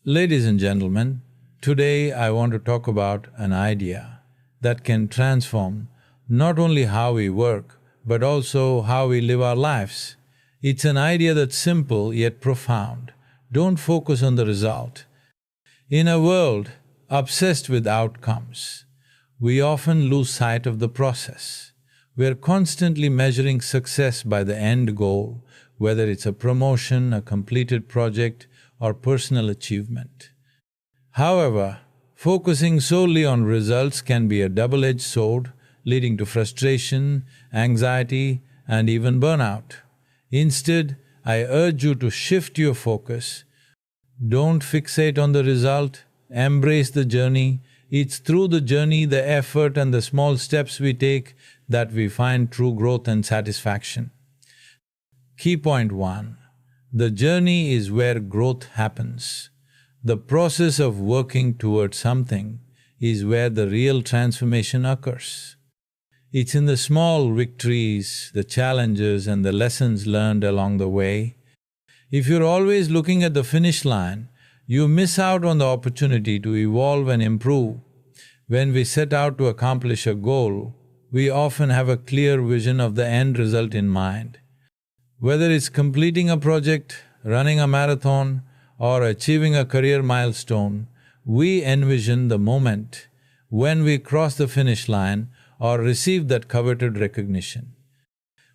Ladies and gentlemen, today I want to talk about an idea that can transform not only how we work, but also how we live our lives. It's an idea that's simple yet profound. Don't focus on the result. In a world obsessed with outcomes, we often lose sight of the process. We're constantly measuring success by the end goal, whether it's a promotion, a completed project, or personal achievement. However, focusing solely on results can be a double-edged sword, leading to frustration, anxiety, and even burnout. Instead, I urge you to shift your focus. Don't fixate on the result, embrace the journey. It's through the journey, the effort, and the small steps we take that we find true growth and satisfaction. Key point 1. The journey is where growth happens. The process of working towards something is where the real transformation occurs. It's in the small victories, the challenges, and the lessons learned along the way. If you're always looking at the finish line, you miss out on the opportunity to evolve and improve. When we set out to accomplish a goal, we often have a clear vision of the end result in mind. Whether it's completing a project, running a marathon, or achieving a career milestone, we envision the moment when we cross the finish line or receive that coveted recognition.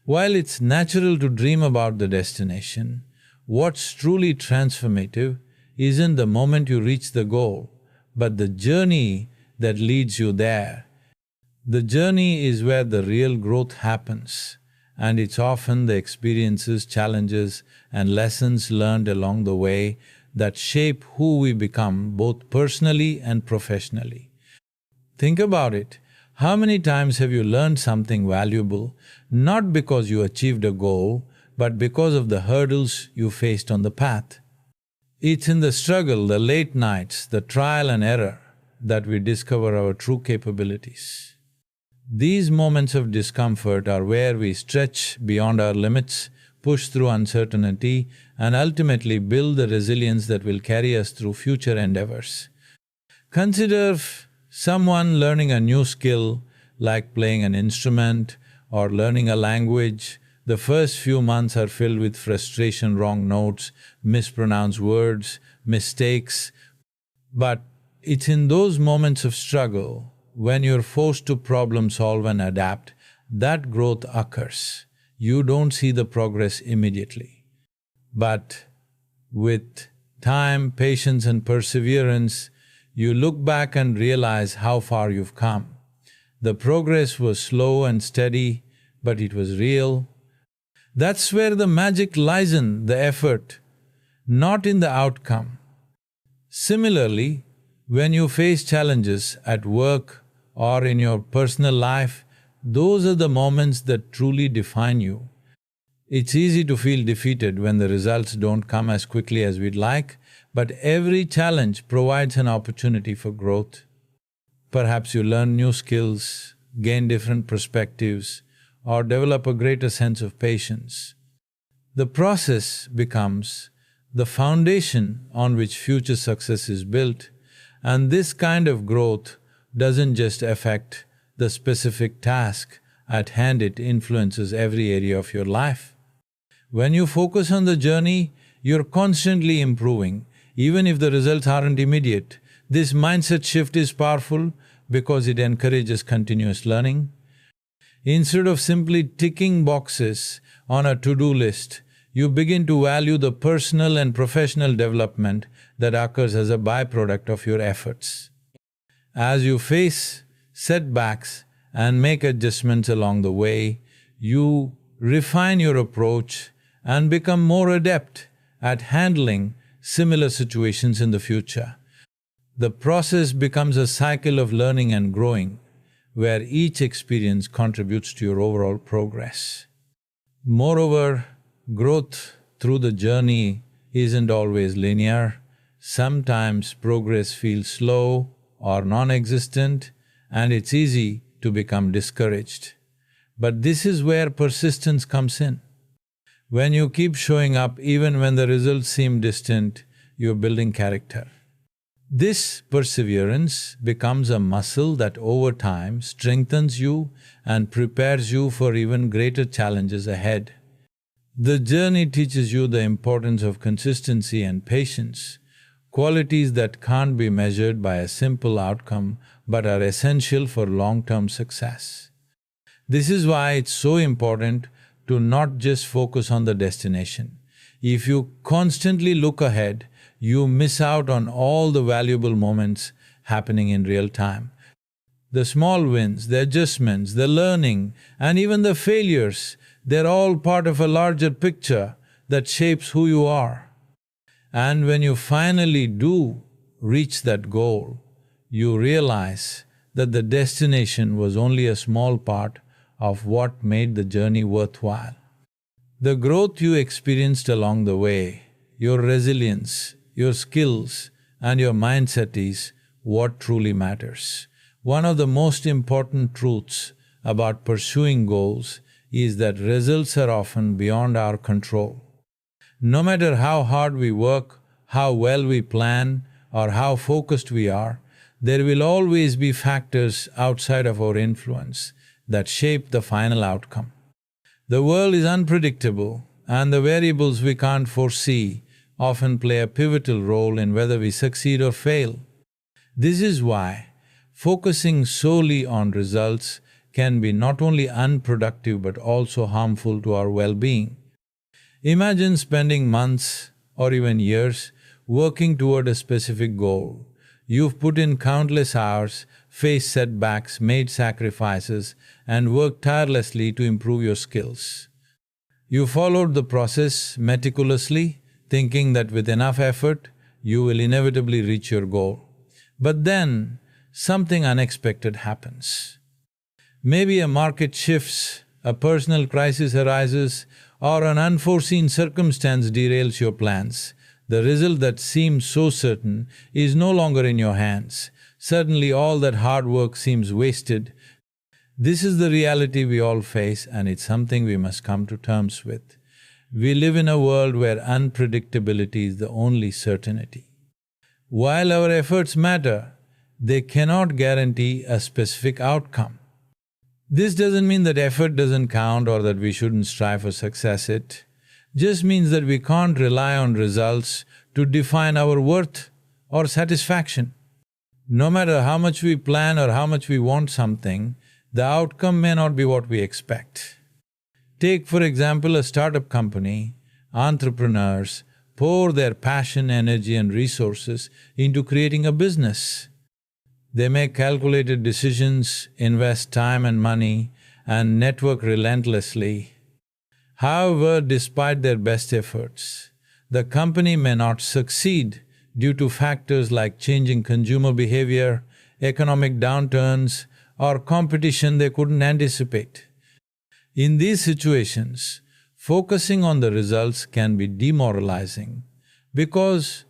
While it's natural to dream about the destination, what's truly transformative isn't the moment you reach the goal, but the journey that leads you there. The journey is where the real growth happens, and it's often the experiences, challenges, and lessons learned along the way that shape who we become both personally and professionally. Think about it. How many times have you learned something valuable, not because you achieved a goal, but because of the hurdles you faced on the path? It's in the struggle, the late nights, the trial and error that we discover our true capabilities. These moments of discomfort are where we stretch beyond our limits, push through uncertainty, and ultimately build the resilience that will carry us through future endeavors. Consider someone learning a new skill, like playing an instrument or learning a language. The first few months are filled with frustration, wrong notes, mispronounced words, mistakes. But it's in those moments of struggle, when you're forced to problem solve and adapt, that growth occurs. You don't see the progress immediately. But with time, patience, and perseverance, you look back and realize how far you've come. The progress was slow and steady, but it was real. That's where the magic lies, in the effort, not in the outcome. Similarly, when you face challenges at work or in your personal life, those are the moments that truly define you. It's easy to feel defeated when the results don't come as quickly as we'd like, but every challenge provides an opportunity for growth. Perhaps you learn new skills, gain different perspectives, or develop a greater sense of patience. The process becomes the foundation on which future success is built, and this kind of growth doesn't just affect the specific task at hand, it influences every area of your life. When you focus on the journey, you're constantly improving, even if the results aren't immediate. This mindset shift is powerful because it encourages continuous learning. Instead of simply ticking boxes on a to-do list, you begin to value the personal and professional development that occurs as a byproduct of your efforts. As you face setbacks and make adjustments along the way, you refine your approach and become more adept at handling similar situations in the future. The process becomes a cycle of learning and growing, where each experience contributes to your overall progress. Moreover, growth through the journey isn't always linear. Sometimes progress feels slow or non-existent, and it's easy to become discouraged. But this is where persistence comes in. When you keep showing up even when the results seem distant, you're building character. This perseverance becomes a muscle that over time strengthens you and prepares you for even greater challenges ahead. The journey teaches you the importance of consistency and patience, qualities that can't be measured by a simple outcome but are essential for long-term success. This is why it's so important to not just focus on the destination. If you constantly look ahead, you miss out on all the valuable moments happening in real time. The small wins, the adjustments, the learning, and even the failures, they're all part of a larger picture that shapes who you are. And when you finally do reach that goal, you realize that the destination was only a small part of what made the journey worthwhile. The growth you experienced along the way, your resilience, your skills, and your mindset is what truly matters. One of the most important truths about pursuing goals is that results are often beyond our control. No matter how hard we work, how well we plan, or how focused we are, there will always be factors outside of our influence that shape the final outcome. The world is unpredictable, and the variables we can't foresee often play a pivotal role in whether we succeed or fail. This is why focusing solely on results can be not only unproductive but also harmful to our well-being. Imagine spending months or even years working toward a specific goal. You've put in countless hours, faced setbacks, made sacrifices, and worked tirelessly to improve your skills. You followed the process meticulously, thinking that with enough effort, you will inevitably reach your goal. But then, something unexpected happens. Maybe a market shifts, a personal crisis arises, or an unforeseen circumstance derails your plans. The result that seemed so certain is no longer in your hands. Suddenly all that hard work seems wasted. This is the reality we all face, and it's something we must come to terms with. We live in a world where unpredictability is the only certainty. While our efforts matter, they cannot guarantee a specific outcome. This doesn't mean that effort doesn't count or that we shouldn't strive for success. It just means that we can't rely on results to define our worth or satisfaction. No matter how much we plan or how much we want something, the outcome may not be what we expect. Take, for example, a startup company. Entrepreneurs pour their passion, energy, and resources into creating a business. They make calculated decisions, invest time and money, and network relentlessly. However, despite their best efforts, the company may not succeed due to factors like changing consumer behavior, economic downturns, or competition they couldn't anticipate. In these situations, focusing on the results can be demoralizing because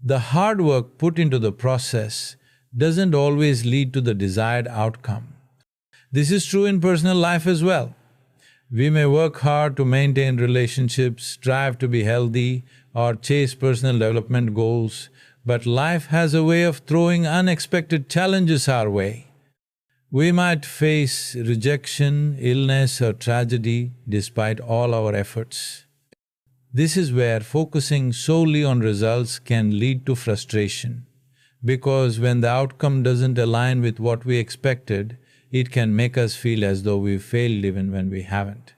the hard work put into the process doesn't always lead to the desired outcome. This is true in personal life as well. We may work hard to maintain relationships, strive to be healthy, or chase personal development goals, but life has a way of throwing unexpected challenges our way. We might face rejection, illness, or tragedy despite all our efforts. This is where focusing solely on results can lead to frustration, because when the outcome doesn't align with what we expected, it can make us feel as though we've failed even when we haven't.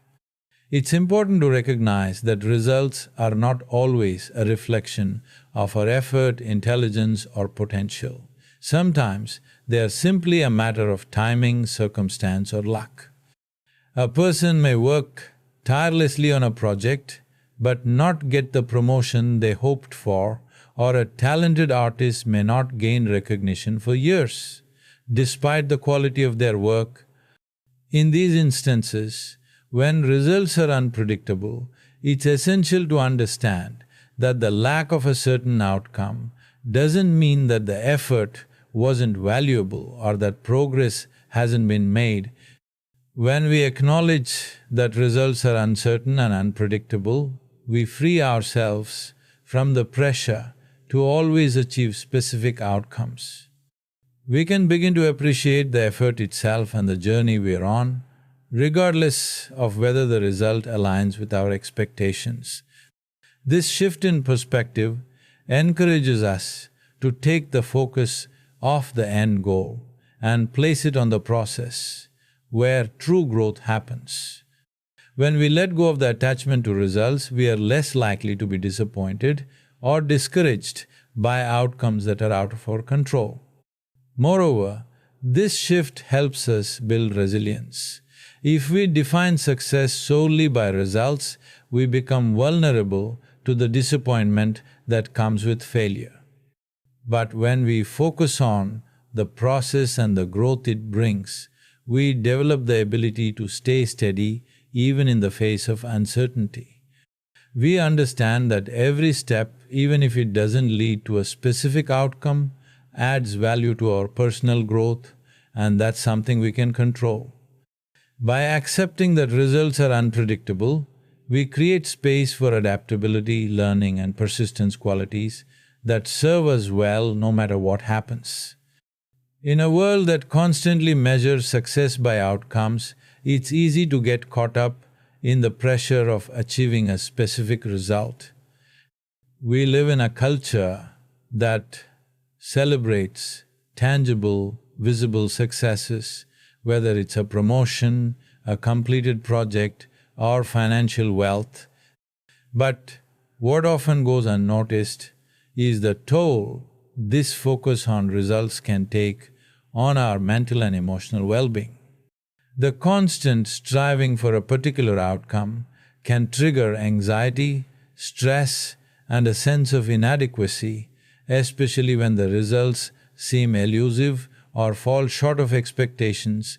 It's important to recognize that results are not always a reflection of our effort, intelligence, or potential. Sometimes they are simply a matter of timing, circumstance, or luck. A person may work tirelessly on a project but not get the promotion they hoped for, or a talented artist may not gain recognition for years, despite the quality of their work. In these instances, when results are unpredictable, it's essential to understand that the lack of a certain outcome doesn't mean that the effort wasn't valuable or that progress hasn't been made. When we acknowledge that results are uncertain and unpredictable, we free ourselves from the pressure to always achieve specific outcomes. We can begin to appreciate the effort itself and the journey we're on, regardless of whether the result aligns with our expectations. This shift in perspective encourages us to take the focus off the end goal and place it on the process, where true growth happens. When we let go of the attachment to results, we are less likely to be disappointed or discouraged by outcomes that are out of our control. Moreover, this shift helps us build resilience. If we define success solely by results, we become vulnerable to the disappointment that comes with failure. But when we focus on the process and the growth it brings, we develop the ability to stay steady even in the face of uncertainty. We understand that every step, even if it doesn't lead to a specific outcome, adds value to our personal growth, and that's something we can control. By accepting that results are unpredictable, we create space for adaptability, learning, and persistence qualities that serve us well no matter what happens. In a world that constantly measures success by outcomes, it's easy to get caught up in the pressure of achieving a specific result. We live in a culture that celebrates tangible, visible successes, whether it's a promotion, a completed project, or financial wealth. But what often goes unnoticed is the toll this focus on results can take on our mental and emotional well-being. The constant striving for a particular outcome can trigger anxiety, stress, and a sense of inadequacy, especially when the results seem elusive or fall short of expectations.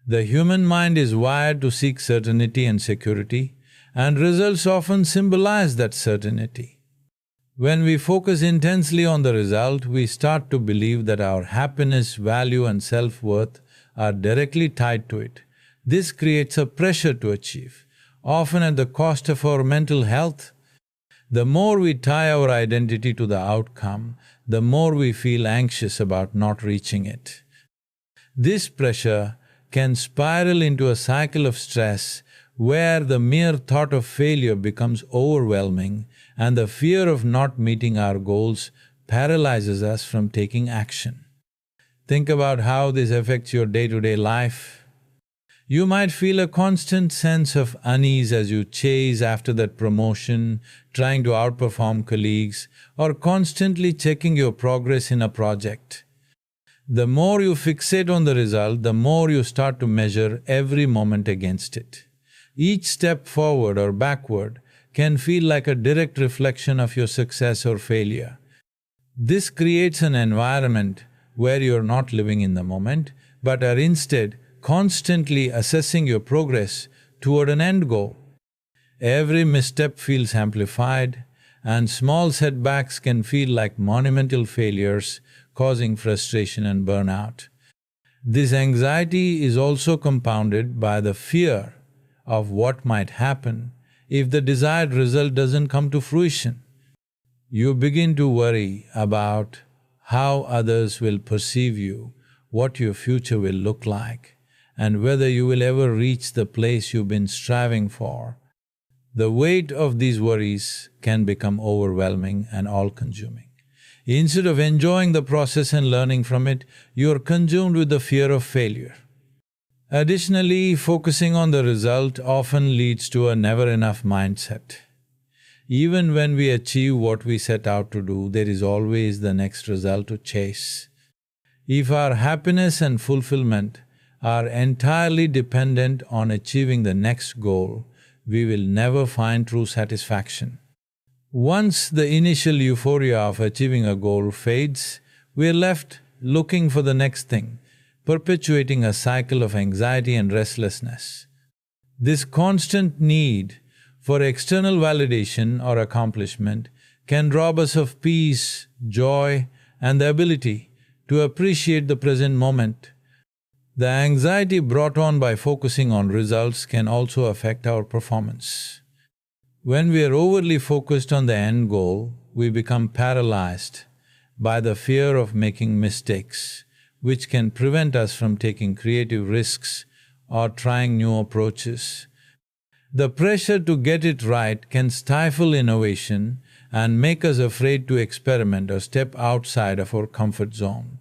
The human mind is wired to seek certainty and security, and results often symbolize that certainty. When we focus intensely on the result, we start to believe that our happiness, value, and self-worth are directly tied to it. This creates a pressure to achieve, often at the cost of our mental health. The more we tie our identity to the outcome, the more we feel anxious about not reaching it. This pressure can spiral into a cycle of stress where the mere thought of failure becomes overwhelming and the fear of not meeting our goals paralyzes us from taking action. Think about how this affects your day-to-day life. You might feel a constant sense of unease as you chase after that promotion, trying to outperform colleagues, or constantly checking your progress in a project. The more you fixate on the result, the more you start to measure every moment against it. Each step forward or backward can feel like a direct reflection of your success or failure. This creates an environment where you're not living in the moment, but are instead constantly assessing your progress toward an end goal. Every misstep feels amplified, and small setbacks can feel like monumental failures, causing frustration and burnout. This anxiety is also compounded by the fear of what might happen if the desired result doesn't come to fruition. You begin to worry about how others will perceive you, what your future will look like, and whether you will ever reach the place you've been striving for. The weight of these worries can become overwhelming and all-consuming. Instead of enjoying the process and learning from it, you're consumed with the fear of failure. Additionally, focusing on the result often leads to a never-enough mindset. Even when we achieve what we set out to do, there is always the next result to chase. If our happiness and fulfillment are entirely dependent on achieving the next goal, we will never find true satisfaction. Once the initial euphoria of achieving a goal fades, we are left looking for the next thing, perpetuating a cycle of anxiety and restlessness. This constant need for external validation or accomplishment can rob us of peace, joy, and the ability to appreciate the present moment. The anxiety brought on by focusing on results can also affect our performance. When we are overly focused on the end goal, we become paralyzed by the fear of making mistakes, which can prevent us from taking creative risks or trying new approaches. The pressure to get it right can stifle innovation and make us afraid to experiment or step outside of our comfort zone.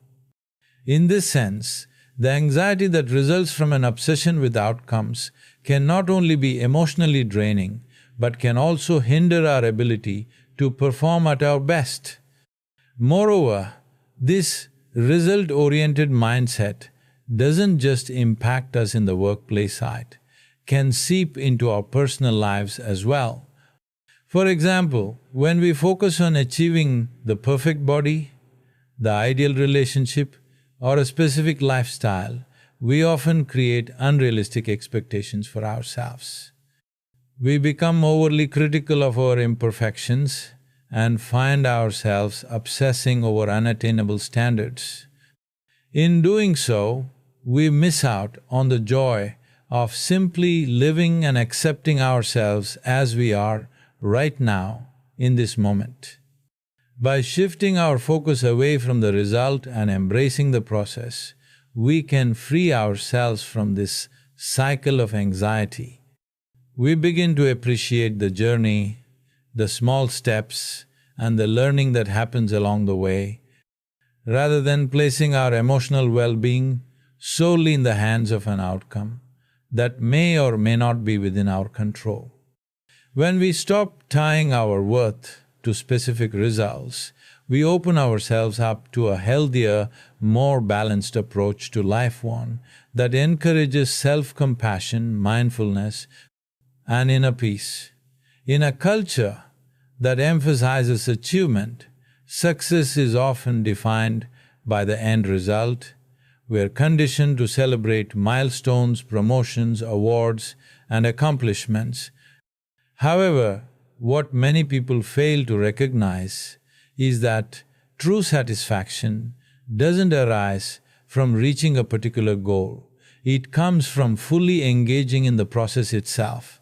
In this sense, the anxiety that results from an obsession with outcomes can not only be emotionally draining, but can also hinder our ability to perform at our best. Moreover, this result-oriented mindset doesn't just impact us in the workplace side, can seep into our personal lives as well. For example, when we focus on achieving the perfect body, the ideal relationship, or a specific lifestyle, we often create unrealistic expectations for ourselves. We become overly critical of our imperfections and find ourselves obsessing over unattainable standards. In doing so, we miss out on the joy of simply living and accepting ourselves as we are right now in this moment. By shifting our focus away from the result and embracing the process, we can free ourselves from this cycle of anxiety. We begin to appreciate the journey, the small steps, and the learning that happens along the way, rather than placing our emotional well-being solely in the hands of an outcome that may or may not be within our control. When we stop tying our worth to specific results, we open ourselves up to a healthier, more balanced approach to life, one that encourages self-compassion, mindfulness, and inner peace. In a culture that emphasizes achievement, success is often defined by the end result. We're conditioned to celebrate milestones, promotions, awards, and accomplishments. However, what many people fail to recognize is that true satisfaction doesn't arise from reaching a particular goal. It comes from fully engaging in the process itself.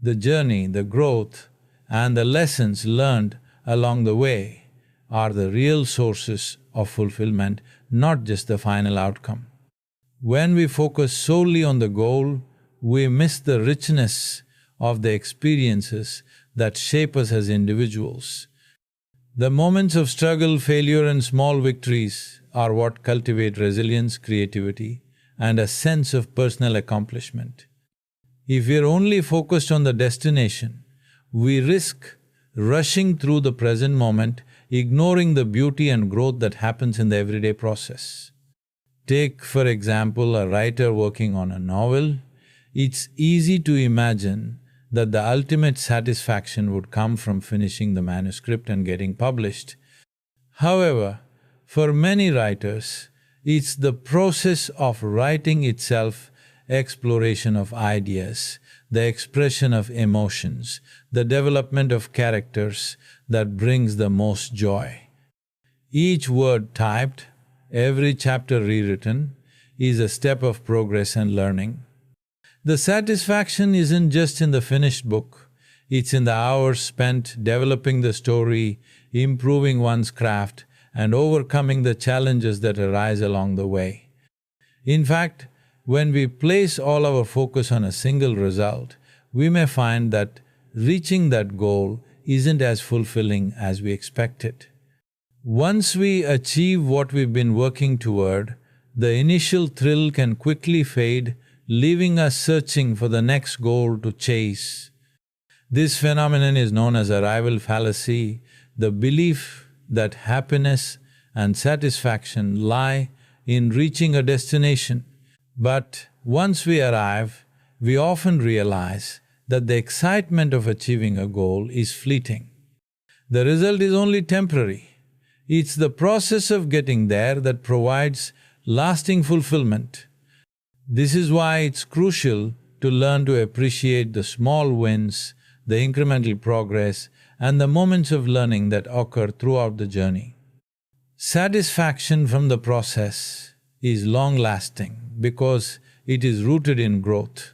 The journey, the growth, and the lessons learned along the way are the real sources of fulfillment, not just the final outcome. When we focus solely on the goal, we miss the richness of the experiences that shape us as individuals. The moments of struggle, failure, and small victories are what cultivate resilience, creativity, and a sense of personal accomplishment. If we're only focused on the destination, we risk rushing through the present moment, ignoring the beauty and growth that happens in the everyday process. Take, for example, a writer working on a novel. It's easy to imagine that the ultimate satisfaction would come from finishing the manuscript and getting published. However, for many writers, it's the process of writing itself, exploration of ideas, the expression of emotions, the development of characters that brings the most joy. Each word typed, every chapter rewritten, is a step of progress and learning. The satisfaction isn't just in the finished book, it's in the hours spent developing the story, improving one's craft, and overcoming the challenges that arise along the way. In fact, when we place all our focus on a single result, we may find that reaching that goal isn't as fulfilling as we expected. Once we achieve what we've been working toward, the initial thrill can quickly fade, leaving us searching for the next goal to chase. This phenomenon is known as arrival fallacy, the belief that happiness and satisfaction lie in reaching a destination. But once we arrive, we often realize that the excitement of achieving a goal is fleeting. The result is only temporary. It's the process of getting there that provides lasting fulfillment. This is why it's crucial to learn to appreciate the small wins, the incremental progress, and the moments of learning that occur throughout the journey. Satisfaction from the process is long-lasting because it is rooted in growth.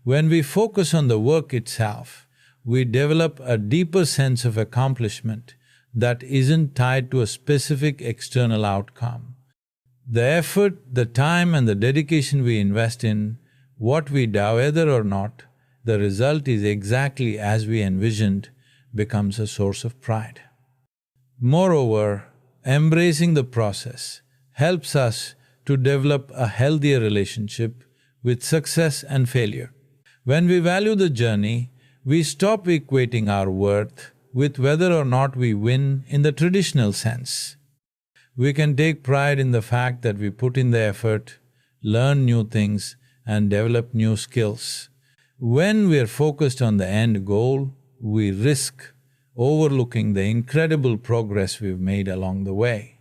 When we focus on the work itself, we develop a deeper sense of accomplishment that isn't tied to a specific external outcome. The effort, the time and the dedication we invest in what we do, whether or not the result is exactly as we envisioned, becomes a source of pride. Moreover, embracing the process helps us to develop a healthier relationship with success and failure. When we value the journey, we stop equating our worth with whether or not we win in the traditional sense. We can take pride in the fact that we put in the effort, learn new things, and develop new skills. When we're focused on the end goal, we risk overlooking the incredible progress we've made along the way.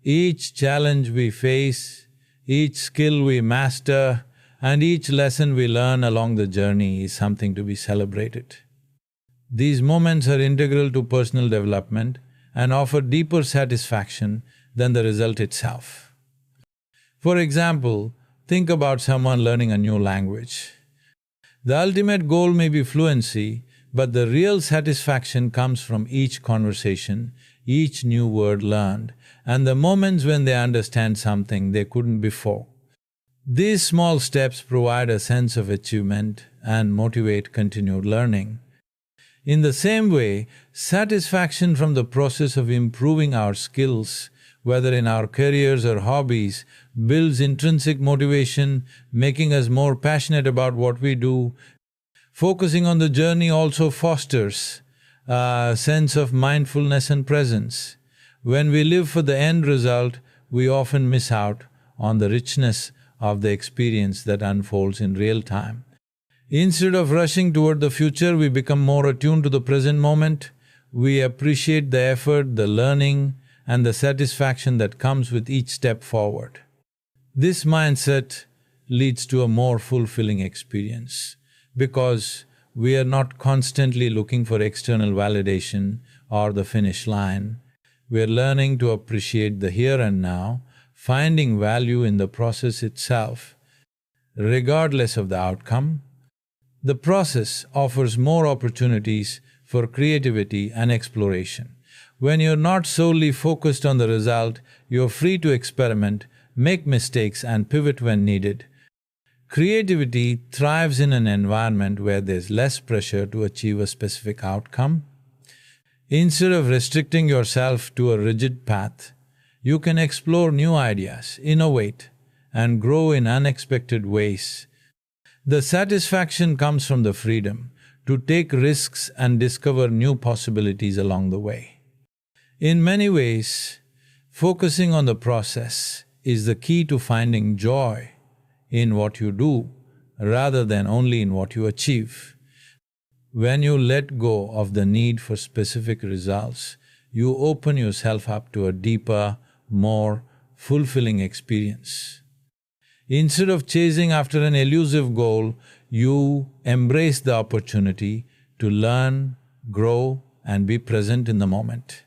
Each challenge we face, each skill we master, and each lesson we learn along the journey is something to be celebrated. These moments are integral to personal development and offer deeper satisfaction than the result itself. For example, think about someone learning a new language. The ultimate goal may be fluency, but the real satisfaction comes from each conversation, each new word learned, and the moments when they understand something they couldn't before. These small steps provide a sense of achievement and motivate continued learning. In the same way, satisfaction from the process of improving our skills, whether in our careers or hobbies, builds intrinsic motivation, making us more passionate about what we do. Focusing on the journey also fosters a sense of mindfulness and presence. When we live for the end result, we often miss out on the richness of the experience that unfolds in real time. Instead of rushing toward the future, we become more attuned to the present moment. We appreciate the effort, the learning, and the satisfaction that comes with each step forward. This mindset leads to a more fulfilling experience because we are not constantly looking for external validation or the finish line. We are learning to appreciate the here and now, finding value in the process itself, regardless of the outcome. The process offers more opportunities for creativity and exploration. When you're not solely focused on the result, you're free to experiment, make mistakes and pivot when needed. Creativity thrives in an environment where there's less pressure to achieve a specific outcome. Instead of restricting yourself to a rigid path, you can explore new ideas, innovate, and grow in unexpected ways. The satisfaction comes from the freedom to take risks and discover new possibilities along the way. In many ways, focusing on the process is the key to finding joy in what you do rather than only in what you achieve. When you let go of the need for specific results, you open yourself up to a deeper, more fulfilling experience. Instead of chasing after an elusive goal, you embrace the opportunity to learn, grow, and be present in the moment.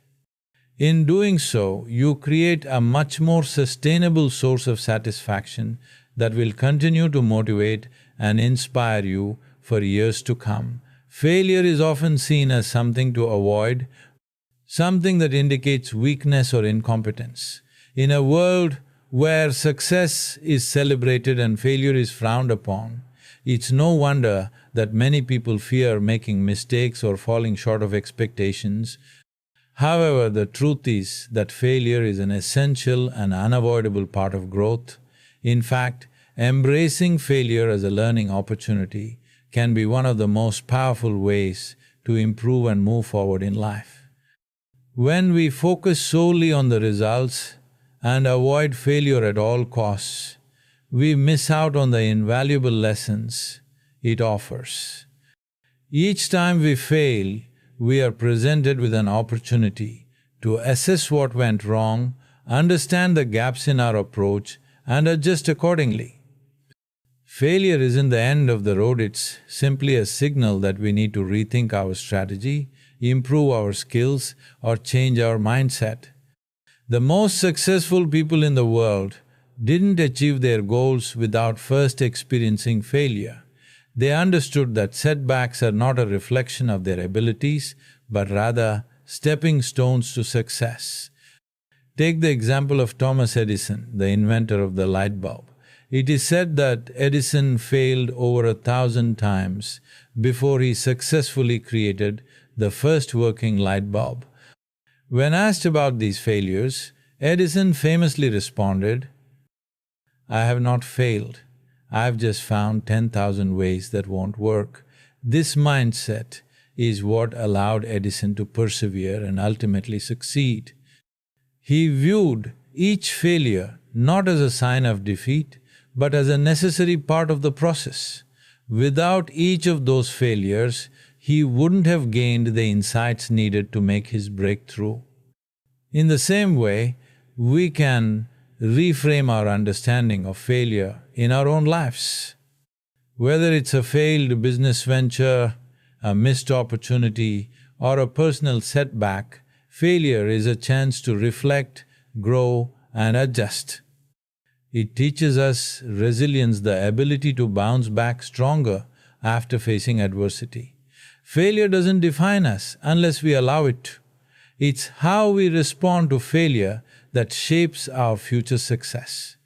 In doing so, you create a much more sustainable source of satisfaction that will continue to motivate and inspire you for years to come. Failure is often seen as something to avoid, something that indicates weakness or incompetence. In a world where success is celebrated and failure is frowned upon, it's no wonder that many people fear making mistakes or falling short of expectations. However, the truth is that failure is an essential and unavoidable part of growth. In fact, embracing failure as a learning opportunity can be one of the most powerful ways to improve and move forward in life. When we focus solely on the results and avoid failure at all costs, we miss out on the invaluable lessons it offers. Each time we fail, we are presented with an opportunity to assess what went wrong, understand the gaps in our approach, and adjust accordingly. Failure isn't the end of the road, it's simply a signal that we need to rethink our strategy, improve our skills, or change our mindset. The most successful people in the world didn't achieve their goals without first experiencing failure. They understood that setbacks are not a reflection of their abilities, but rather stepping stones to success. Take the example of Thomas Edison, the inventor of the light bulb. It is said that Edison failed over 1,000 times before he successfully created the first working light bulb. When asked about these failures, Edison famously responded, "I have not failed. I've just found 10,000 ways that won't work." This mindset is what allowed Edison to persevere and ultimately succeed. He viewed each failure not as a sign of defeat, but as a necessary part of the process. Without each of those failures, he wouldn't have gained the insights needed to make his breakthrough. In the same way, we can reframe our understanding of failure in our own lives. Whether it's a failed business venture, a missed opportunity, or a personal setback, failure is a chance to reflect, grow, and adjust. It teaches us resilience, the ability to bounce back stronger after facing adversity. Failure doesn't define us unless we allow it to. It's how we respond to failure that shapes our future success.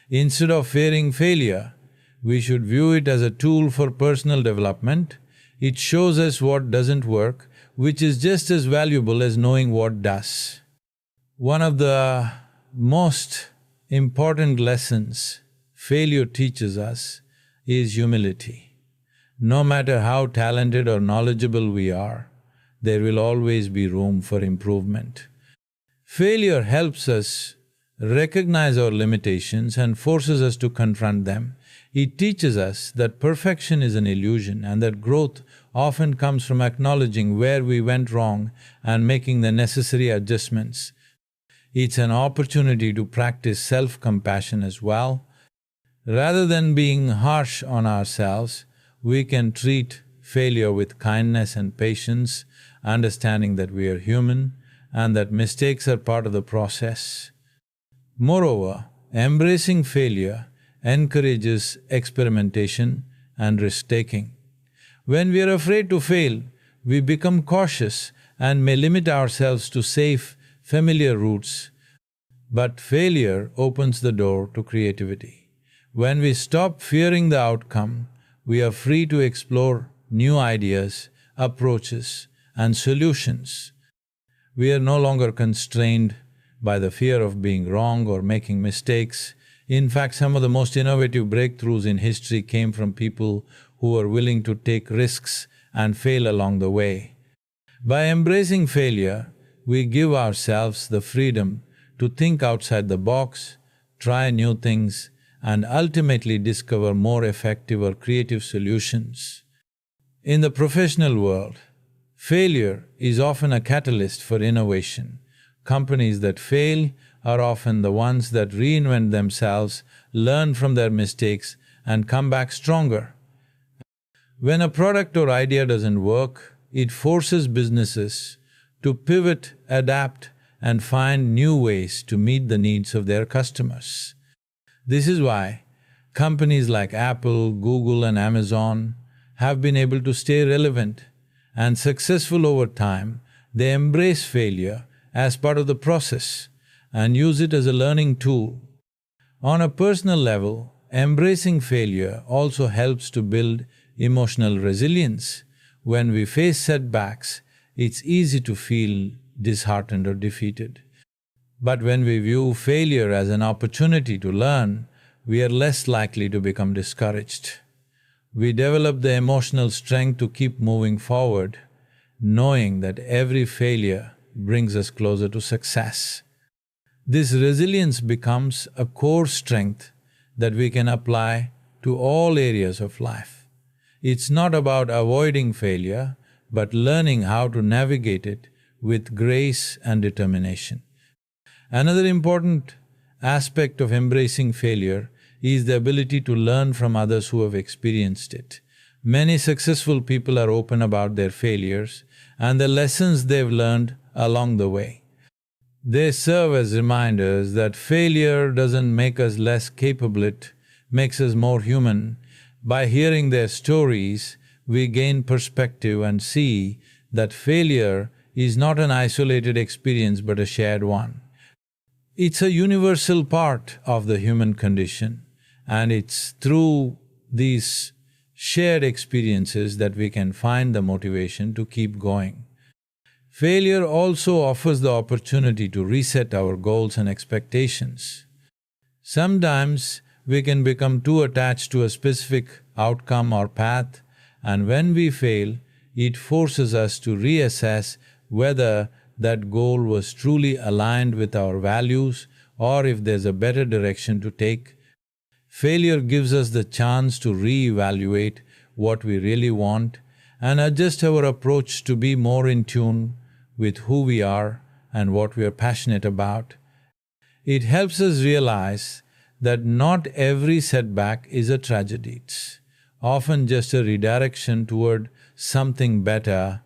Instead of fearing failure, we should view it as a tool for personal development. It shows us what doesn't work, which is just as valuable as knowing what does. One of the most important lessons failure teaches us is humility. No matter how talented or knowledgeable we are, there will always be room for improvement. Failure helps us recognize our limitations and forces us to confront them. It teaches us that perfection is an illusion and that growth often comes from acknowledging where we went wrong and making the necessary adjustments. It's an opportunity to practice self-compassion as well. Rather than being harsh on ourselves, we can treat failure with kindness and patience, understanding that we are human and that mistakes are part of the process. Moreover, embracing failure encourages experimentation and risk-taking. When we are afraid to fail, we become cautious and may limit ourselves to safe, familiar routes. But failure opens the door to creativity. When we stop fearing the outcome, we are free to explore new ideas, approaches, and solutions. We are no longer constrained by the fear of being wrong or making mistakes. In fact, some of the most innovative breakthroughs in history came from people who were willing to take risks and fail along the way. By embracing failure, we give ourselves the freedom to think outside the box, try new things, and ultimately discover more effective or creative solutions. In the professional world, failure is often a catalyst for innovation. Companies that fail are often the ones that reinvent themselves, learn from their mistakes, and come back stronger. When a product or idea doesn't work, it forces businesses to pivot, adapt, and find new ways to meet the needs of their customers. This is why companies like Apple, Google, and Amazon have been able to stay relevant and successful over time. They embrace failure as part of the process and use it as a learning tool. On a personal level, embracing failure also helps to build emotional resilience. When we face setbacks, it's easy to feel disheartened or defeated. But when we view failure as an opportunity to learn, we are less likely to become discouraged. We develop the emotional strength to keep moving forward, knowing that every failure brings us closer to success. This resilience becomes a core strength that we can apply to all areas of life. It's not about avoiding failure, but learning how to navigate it with grace and determination. Another important aspect of embracing failure is the ability to learn from others who have experienced it. Many successful people are open about their failures and the lessons they've learned along the way. They serve as reminders that failure doesn't make us less capable, it makes us more human. By hearing their stories, we gain perspective and see that failure is not an isolated experience but a shared one. It's a universal part of the human condition, and it's through these shared experiences that we can find the motivation to keep going. Failure also offers the opportunity to reset our goals and expectations. Sometimes we can become too attached to a specific outcome or path, and when we fail, it forces us to reassess whether that goal was truly aligned with our values or if there's a better direction to take. Failure gives us the chance to reevaluate what we really want and adjust our approach to be more in tune with who we are and what we are passionate about. It helps us realize that not every setback is a tragedy. It's often just a redirection toward something better.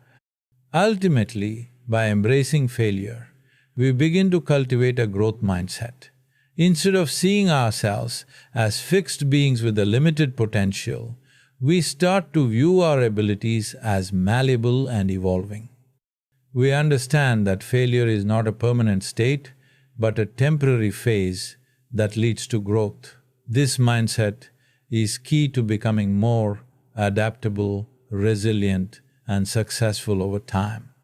Ultimately, by embracing failure, we begin to cultivate a growth mindset. Instead of seeing ourselves as fixed beings with a limited potential, we start to view our abilities as malleable and evolving. We understand that failure is not a permanent state, but a temporary phase that leads to growth. This mindset is key to becoming more adaptable, resilient, and successful over time.